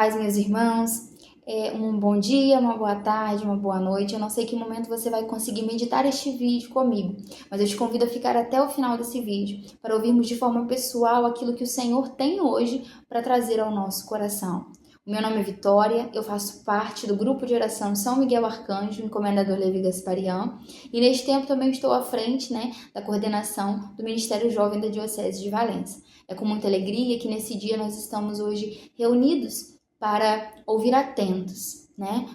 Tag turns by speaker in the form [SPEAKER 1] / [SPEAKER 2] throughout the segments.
[SPEAKER 1] paz, meus irmãos. Um bom dia, uma boa tarde, uma boa noite. Eu não sei que momento você vai conseguir meditar este vídeo comigo, mas eu te convido a ficar até o final desse vídeo para ouvirmos de forma pessoal aquilo que o Senhor tem hoje para trazer ao nosso coração. O meu nome é Vitória, eu faço parte do grupo de oração São Miguel Arcanjo, encomendador Levi Gasparian, e neste tempo também estou à frente, da coordenação do Ministério Jovem da Diocese de Valença. É com muita alegria que nesse dia nós estamos hoje reunidos para ouvir atentos,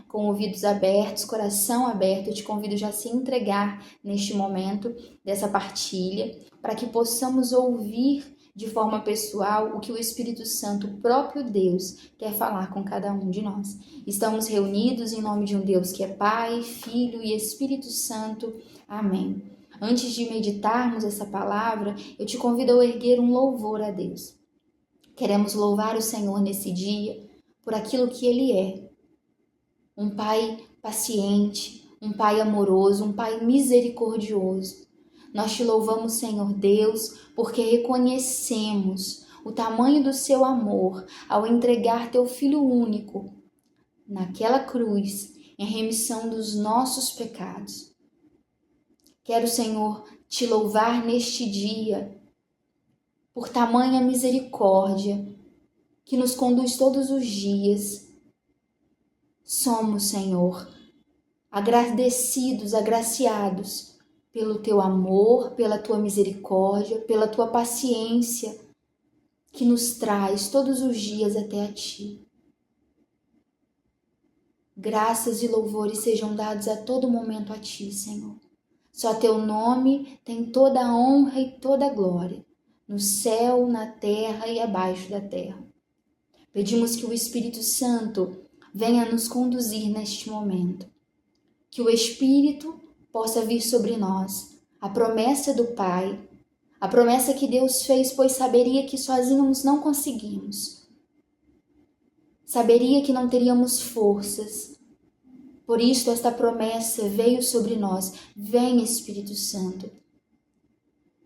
[SPEAKER 1] com ouvidos abertos, coração aberto. Eu te convido já a se entregar neste momento dessa partilha, para que possamos ouvir de forma pessoal o que o Espírito Santo, o próprio Deus, quer falar com cada um de nós. Estamos reunidos em nome de um Deus que é Pai, Filho e Espírito Santo. Amém. Antes de meditarmos essa palavra, eu te convido a erguer um louvor a Deus. Queremos louvar o Senhor nesse dia por aquilo que Ele é. Um Pai paciente, um Pai amoroso, um Pai misericordioso. Nós te louvamos, Senhor Deus, porque reconhecemos o tamanho do seu amor ao entregar teu Filho único naquela cruz em remissão dos nossos pecados. Quero, Senhor, te louvar neste dia por tamanha misericórdia que nos conduz todos os dias. Somos, Senhor, agradecidos, agraciados pelo teu amor, pela tua misericórdia, pela tua paciência que nos traz todos os dias até a ti. Graças e louvores sejam dados a todo momento a ti, Senhor. Só teu nome tem toda a honra e toda a glória, no céu, na terra e abaixo da terra. Pedimos que o Espírito Santo venha nos conduzir neste momento. Que o Espírito possa vir sobre nós. A promessa do Pai, a promessa que Deus fez, pois saberia que sozinhos não conseguimos. Saberia que não teríamos forças. Por isso, esta promessa veio sobre nós. Vem, Espírito Santo.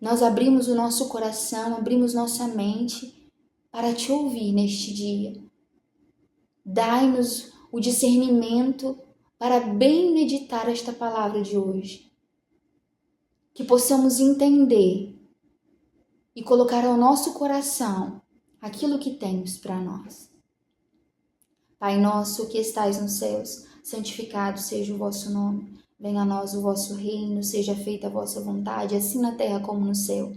[SPEAKER 1] Nós abrimos o nosso coração, abrimos nossa mente para te ouvir neste dia. Dai-nos o discernimento para bem meditar esta palavra de hoje. Que possamos entender e colocar ao nosso coração aquilo que tens para nós. Pai nosso que estais nos céus, santificado seja o vosso nome. Venha a nós o vosso reino, seja feita a vossa vontade, assim na terra como no céu.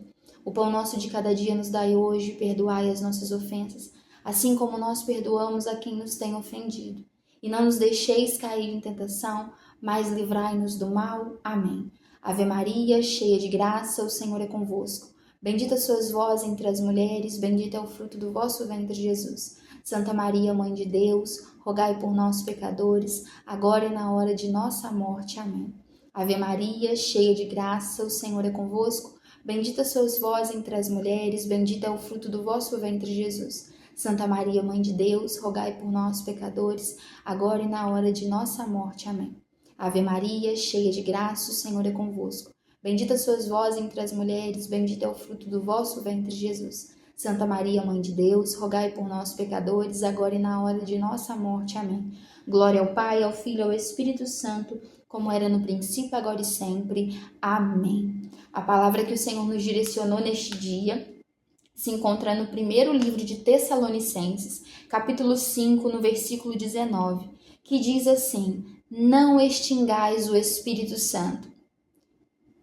[SPEAKER 1] O pão nosso de cada dia nos dai hoje, perdoai as nossas ofensas, assim como nós perdoamos a quem nos tem ofendido. E não nos deixeis cair em tentação, mas livrai-nos do mal. Amém. Ave Maria, cheia de graça, o Senhor é convosco. Bendita sois vós entre as mulheres, bendito é o fruto do vosso ventre, Jesus. Santa Maria, Mãe de Deus, rogai por nós, pecadores, agora e na hora de nossa morte. Amém. Ave Maria, cheia de graça, o Senhor é convosco. Bendita sois vós entre as mulheres, bendito é o fruto do vosso ventre, Jesus. Santa Maria, Mãe de Deus, rogai por nós, pecadores, agora e na hora de nossa morte. Amém. Ave Maria, cheia de graça, o Senhor é convosco. Bendita sois vós entre as mulheres, bendito é o fruto do vosso ventre, Jesus. Santa Maria, Mãe de Deus, rogai por nós, pecadores, agora e na hora de nossa morte. Amém. Glória ao Pai, ao Filho e ao Espírito Santo, como era no princípio, agora e sempre. Amém. A palavra que o Senhor nos direcionou neste dia se encontra no primeiro livro de Tessalonicenses, capítulo 5, no versículo 19, que diz assim: não extingais o Espírito Santo.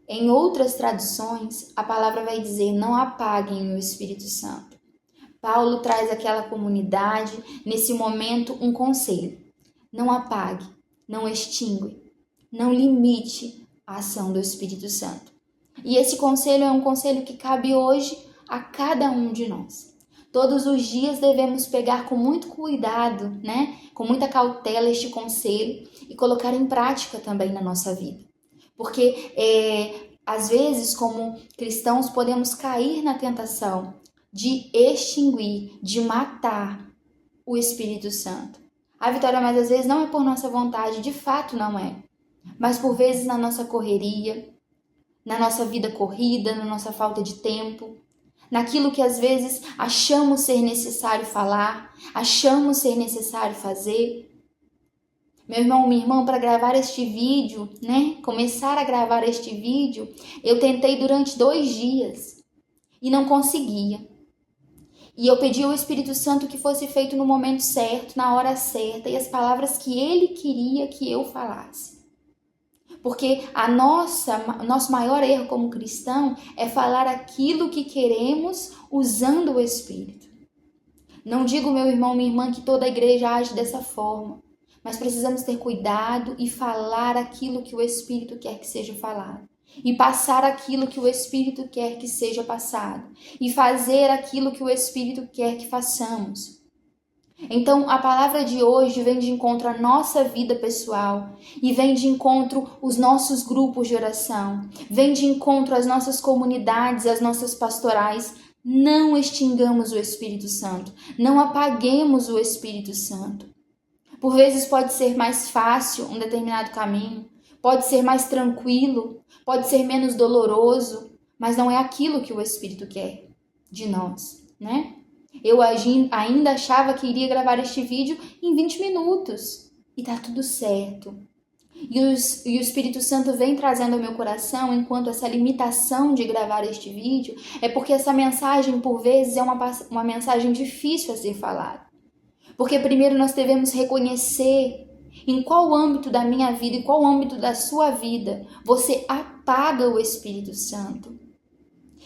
[SPEAKER 1] Em outras traduções, a palavra vai dizer: não apaguem o Espírito Santo. Paulo traz àquela comunidade, nesse momento, um conselho: não apague, não extingue, não limite a ação do Espírito Santo. E esse conselho é um conselho que cabe hoje a cada um de nós. Todos os dias devemos pegar com muito cuidado, com muita cautela este conselho e colocar em prática também na nossa vida. Porque às vezes, como cristãos, podemos cair na tentação de extinguir, de matar o Espírito Santo. Vitória, mas às vezes não é por nossa vontade, de fato não é. Mas por vezes na nossa correria, na nossa vida corrida, na nossa falta de tempo, naquilo que às vezes achamos ser necessário falar, achamos ser necessário fazer. Meu irmão, minha irmã, para gravar este vídeo, começar a gravar este vídeo, eu tentei durante 2 dias e não conseguia. E eu pedi ao Espírito Santo que fosse feito no momento certo, na hora certa, e as palavras que Ele queria que eu falasse. Porque nosso maior erro como cristão é falar aquilo que queremos usando o Espírito. Não digo, meu irmão, minha irmã, que toda a igreja age dessa forma, mas precisamos ter cuidado e falar aquilo que o Espírito quer que seja falado. E passar aquilo que o Espírito quer que seja passado. E fazer aquilo que o Espírito quer que façamos. Então, a palavra de hoje vem de encontro à nossa vida pessoal e vem de encontro os nossos grupos de oração, vem de encontro às nossas comunidades, às nossas pastorais. Não extingamos o Espírito Santo, não apaguemos o Espírito Santo. Por vezes pode ser mais fácil um determinado caminho, pode ser mais tranquilo, pode ser menos doloroso, mas não é aquilo que o Espírito quer de nós, Eu ainda achava que iria gravar este vídeo em 20 minutos e tá tudo certo. E o Espírito Santo vem trazendo ao meu coração, enquanto essa limitação de gravar este vídeo, é porque essa mensagem, por vezes, é uma mensagem difícil a ser falada. Porque primeiro nós devemos reconhecer em qual âmbito da minha vida e qual âmbito da sua vida você apaga o Espírito Santo.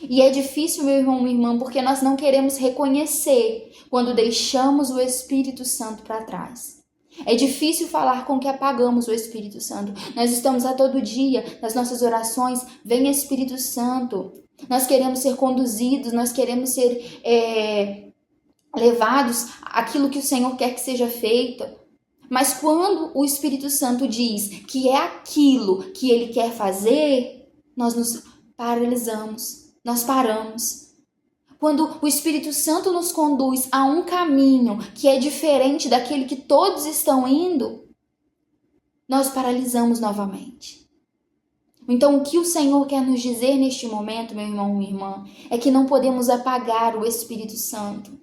[SPEAKER 1] E é difícil, meu irmão, minha irmã, porque nós não queremos reconhecer quando deixamos o Espírito Santo para trás. É difícil falar com que apagamos o Espírito Santo. Nós estamos a todo dia, nas nossas orações, vem Espírito Santo. Nós queremos ser conduzidos, nós queremos ser levados àquilo que o Senhor quer que seja feito. Mas quando o Espírito Santo diz que é aquilo que Ele quer fazer, nós nos paralisamos. Nós paramos. Quando o Espírito Santo nos conduz a um caminho que é diferente daquele que todos estão indo, nós paralisamos novamente. Então, o que o Senhor quer nos dizer neste momento, meu irmão, minha irmã, é que não podemos apagar o Espírito Santo.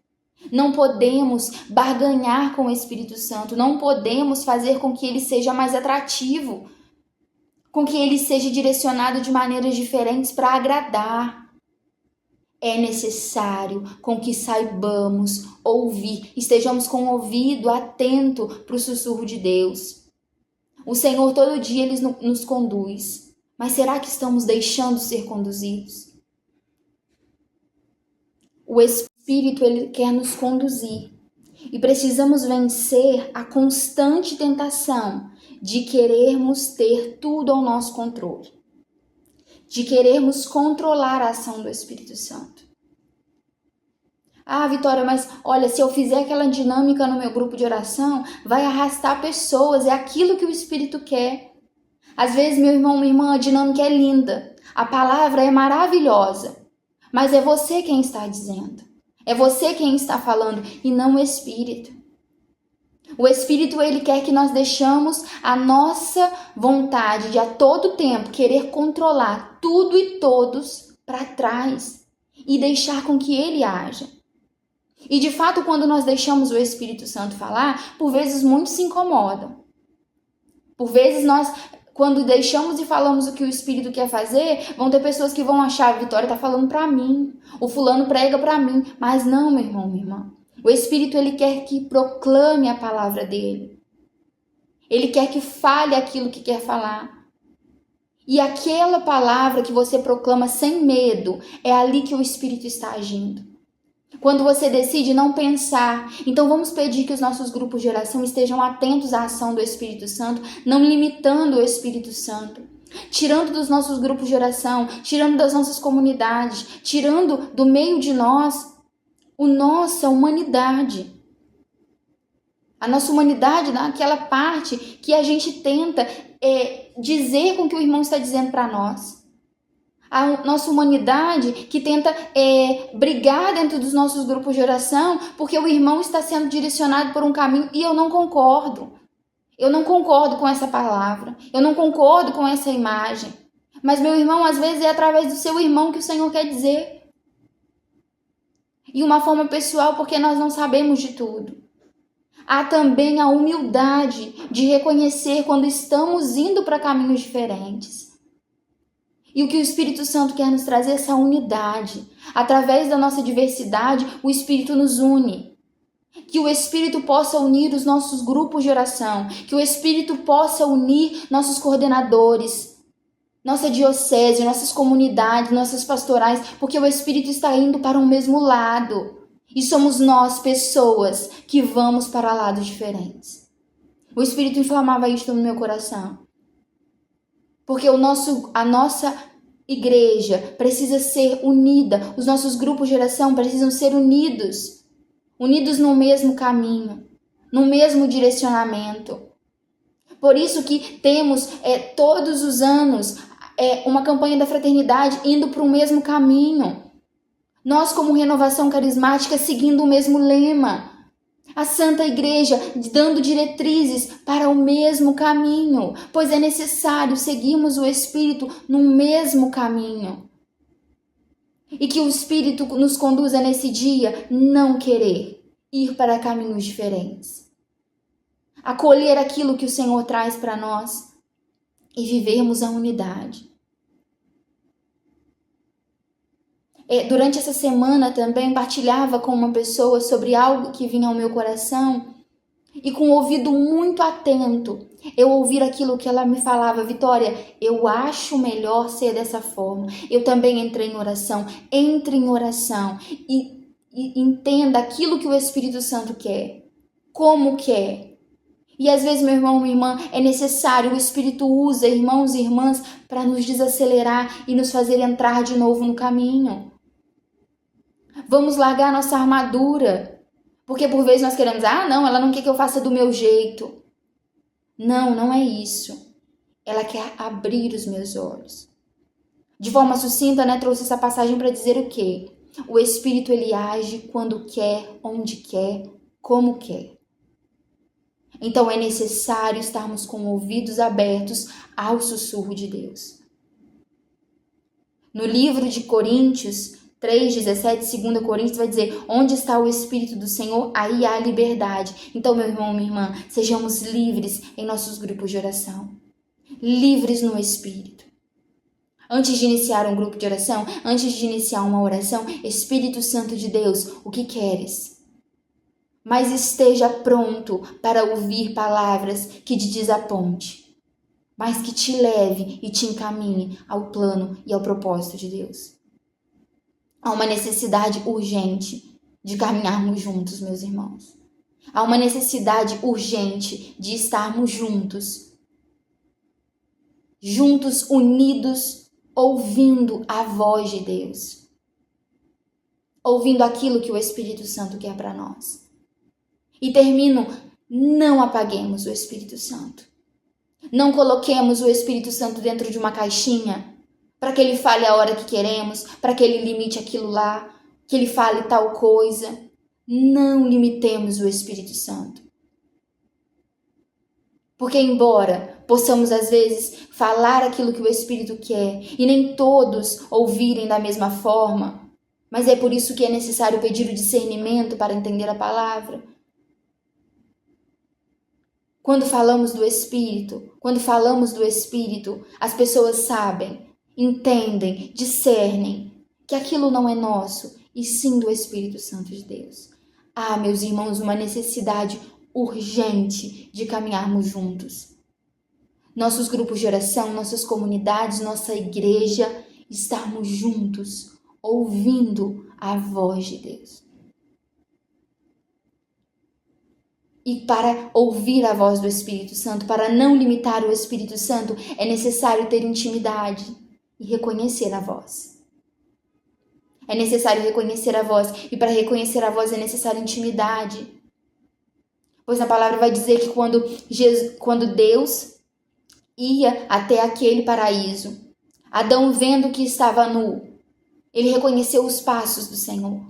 [SPEAKER 1] Não podemos barganhar com o Espírito Santo. Não podemos fazer com que ele seja mais atrativo, com que ele seja direcionado de maneiras diferentes para agradar. É necessário com que saibamos ouvir, estejamos com o ouvido atento para o sussurro de Deus. O Senhor todo dia ele nos conduz, mas será que estamos deixando ser conduzidos? O Espírito ele quer nos conduzir e precisamos vencer a constante tentação de querermos ter tudo ao nosso controle, de querermos controlar a ação do Espírito Santo. Ah, Vitória, mas olha, se eu fizer aquela dinâmica no meu grupo de oração, vai arrastar pessoas, é aquilo que o Espírito quer. Às vezes, meu irmão, minha irmã, a dinâmica é linda, a palavra é maravilhosa, mas é você quem está dizendo, é você quem está falando e não o Espírito. O Espírito, ele quer que nós deixamos a nossa vontade de a todo tempo querer controlar tudo e todos para trás e deixar com que ele haja. E de fato, quando nós deixamos o Espírito Santo falar, por vezes muitos se incomodam. Por vezes quando deixamos e falamos o que o Espírito quer fazer, vão ter pessoas que vão achar: a Vitória está falando para mim, o fulano prega para mim. Mas não, meu irmão, minha irmã. O Espírito, ele quer que proclame a palavra dele. Ele quer que fale aquilo que quer falar. E aquela palavra que você proclama sem medo, é ali que o Espírito está agindo. Quando você decide não pensar, então vamos pedir que os nossos grupos de oração estejam atentos à ação do Espírito Santo, não limitando o Espírito Santo, tirando dos nossos grupos de oração, tirando das nossas comunidades, tirando do meio de nós a nossa humanidade. A nossa humanidade naquela parte que a gente tenta dizer com o que o irmão está dizendo para nós. A nossa humanidade que tenta brigar dentro dos nossos grupos de oração porque o irmão está sendo direcionado por um caminho e eu não concordo. Eu não concordo com essa palavra. Eu não concordo com essa imagem. Mas, meu irmão, às vezes é através do seu irmão que o Senhor quer dizer. E uma forma pessoal, porque nós não sabemos de tudo. Há também a humildade de reconhecer quando estamos indo para caminhos diferentes. E o que o Espírito Santo quer nos trazer é essa unidade. Através da nossa diversidade, o Espírito nos une. Que o Espírito possa unir os nossos grupos de oração. Que o Espírito possa unir nossos coordenadores, nossa diocese, nossas comunidades, nossas pastorais, porque o Espírito está indo para o mesmo lado. E somos nós, pessoas, que vamos para lados diferentes. O Espírito inflamava isto no meu coração. Porque a nossa igreja precisa ser unida, os nossos grupos de oração precisam ser unidos no mesmo caminho, no mesmo direcionamento. Por isso que temos todos os anos uma campanha da fraternidade indo para o mesmo caminho. Nós, como renovação carismática, seguindo o mesmo lema. A Santa Igreja dando diretrizes para o mesmo caminho, pois é necessário seguirmos o Espírito no mesmo caminho. E que o Espírito nos conduza nesse dia não querer ir para caminhos diferentes. Acolher aquilo que o Senhor traz para nós e vivermos a unidade. Durante essa semana também partilhava com uma pessoa sobre algo que vinha ao meu coração e com o ouvido muito atento eu ouvir aquilo que ela me falava: Vitória, eu acho melhor ser dessa forma. Eu também entrei em oração. Entre em oração e entenda aquilo que o Espírito Santo quer, como quer. E às vezes, meu irmão, minha irmã, é necessário, o Espírito usa irmãos e irmãs para nos desacelerar e nos fazer entrar de novo no caminho. Vamos largar nossa armadura, porque por vezes nós queremos, não, ela não quer que eu faça do meu jeito. Não, não é isso. Ela quer abrir os meus olhos. De forma sucinta, trouxe essa passagem para dizer o quê? O Espírito, ele age quando quer, onde quer, como quer. Então é necessário estarmos com ouvidos abertos ao sussurro de Deus. No livro de Coríntios 3:17, 2 Coríntios vai dizer: onde está o Espírito do Senhor, aí há liberdade. Então, meu irmão, minha irmã, sejamos livres em nossos grupos de oração. Livres no Espírito. Antes de iniciar um grupo de oração, antes de iniciar uma oração, Espírito Santo de Deus, o que queres? Mas esteja pronto para ouvir palavras que te desaponte, mas que te leve e te encaminhe ao plano e ao propósito de Deus. Há uma necessidade urgente de caminharmos juntos, meus irmãos. Há uma necessidade urgente de estarmos juntos. Juntos, unidos, ouvindo a voz de Deus. Ouvindo aquilo que o Espírito Santo quer para nós. E termino, não apaguemos o Espírito Santo. Não coloquemos o Espírito Santo dentro de uma caixinha para que ele fale a hora que queremos, para que ele limite aquilo lá, que ele fale tal coisa. Não limitemos o Espírito Santo. Porque embora possamos às vezes falar aquilo que o Espírito quer e nem todos ouvirem da mesma forma, mas é por isso que é necessário pedir o discernimento para entender a palavra. Quando falamos do Espírito, as pessoas sabem, entendem, discernem que aquilo não é nosso, e sim do Espírito Santo de Deus. Meus irmãos, uma necessidade urgente de caminharmos juntos. Nossos grupos de oração, nossas comunidades, nossa igreja, estarmos juntos, ouvindo a voz de Deus. E para ouvir a voz do Espírito Santo, para não limitar o Espírito Santo, é necessário ter intimidade e reconhecer a voz. É necessário reconhecer a voz, e para reconhecer a voz é necessário intimidade. Pois a palavra vai dizer que quando Deus ia até aquele paraíso, Adão, vendo que estava nu, ele reconheceu os passos do Senhor.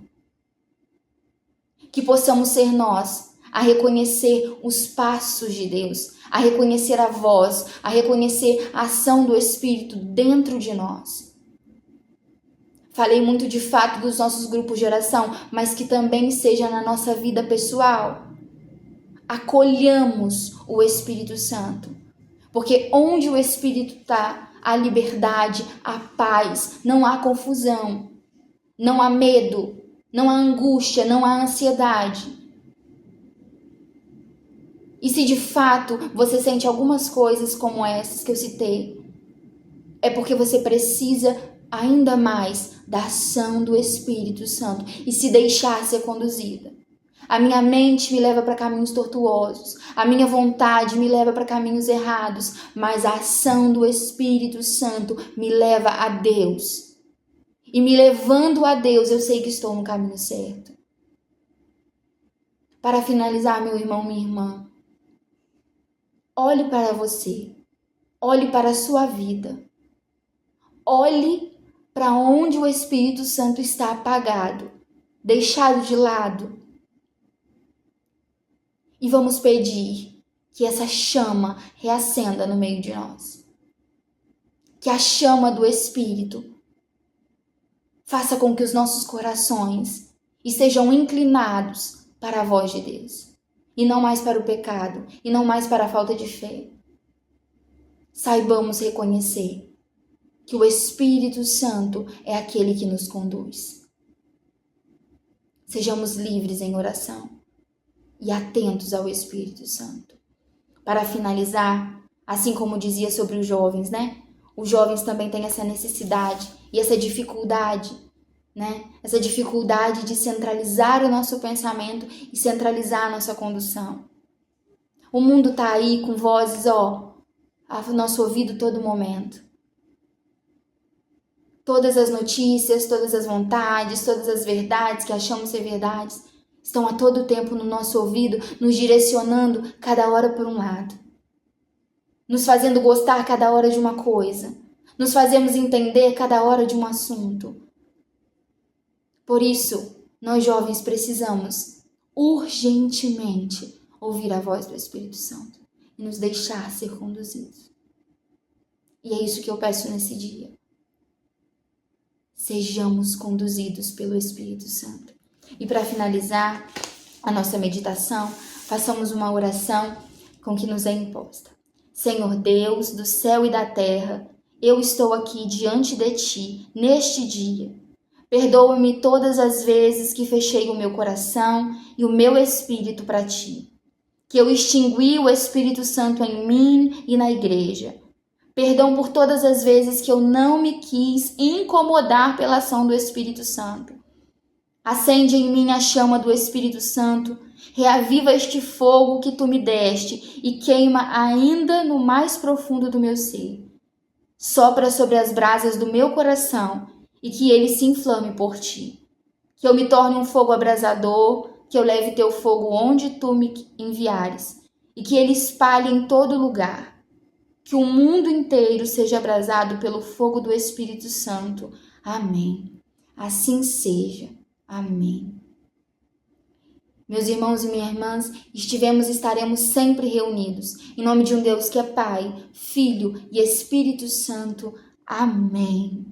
[SPEAKER 1] Que possamos ser nós a reconhecer os passos de Deus, a reconhecer a voz, a reconhecer a ação do Espírito dentro de nós. Falei muito de fato dos nossos grupos de oração, mas que também seja na nossa vida pessoal. Acolhamos o Espírito Santo, porque onde o Espírito está, há liberdade, há paz, não há confusão, não há medo, não há angústia, não há ansiedade. E se de fato você sente algumas coisas como essas que eu citei, é porque você precisa ainda mais da ação do Espírito Santo e se deixar ser conduzida. A minha mente me leva para caminhos tortuosos, a minha vontade me leva para caminhos errados, mas a ação do Espírito Santo me leva a Deus. E me levando a Deus, eu sei que estou no caminho certo. Para finalizar, meu irmão, minha irmã, olhe para você, olhe para a sua vida, olhe para onde o Espírito Santo está apagado, deixado de lado. E vamos pedir que essa chama reacenda no meio de nós. Que a chama do Espírito faça com que os nossos corações estejam inclinados para a voz de Deus. E não mais para o pecado, e não mais para a falta de fé. Saibamos reconhecer que o Espírito Santo é aquele que nos conduz. Sejamos livres em oração e atentos ao Espírito Santo. Para finalizar, assim como dizia sobre os jovens, né? Os jovens também têm essa necessidade e essa dificuldade, né? Essa dificuldade de centralizar o nosso pensamento e centralizar a nossa condução. O mundo está aí com vozes, ao nosso ouvido todo momento. Todas as notícias, todas as vontades, todas as verdades que achamos ser verdades estão a todo tempo no nosso ouvido, nos direcionando cada hora por um lado. Nos fazendo gostar cada hora de uma coisa. Nos fazemos entender cada hora de um assunto. Por isso, nós jovens precisamos urgentemente ouvir a voz do Espírito Santo e nos deixar ser conduzidos. E é isso que eu peço nesse dia. Sejamos conduzidos pelo Espírito Santo. E para finalizar a nossa meditação, façamos uma oração com que nos é imposta. Senhor Deus do céu e da terra, eu estou aqui diante de Ti neste dia. Perdoa-me todas as vezes que fechei o meu coração e o meu espírito para Ti, que eu extingui o Espírito Santo em mim e na igreja. Perdão por todas as vezes que eu não me quis incomodar pela ação do Espírito Santo. Acende em mim a chama do Espírito Santo, reaviva este fogo que Tu me deste e queima ainda no mais profundo do meu ser. Sopra sobre as brasas do meu coração e que ele se inflame por Ti. Que eu me torne um fogo abrasador, que eu leve Teu fogo onde Tu me enviares e que ele espalhe em todo lugar. Que o mundo inteiro seja abrasado pelo fogo do Espírito Santo. Amém. Assim seja. Amém. Meus irmãos e minhas irmãs, estaremos sempre reunidos. Em nome de um Deus que é Pai, Filho e Espírito Santo. Amém.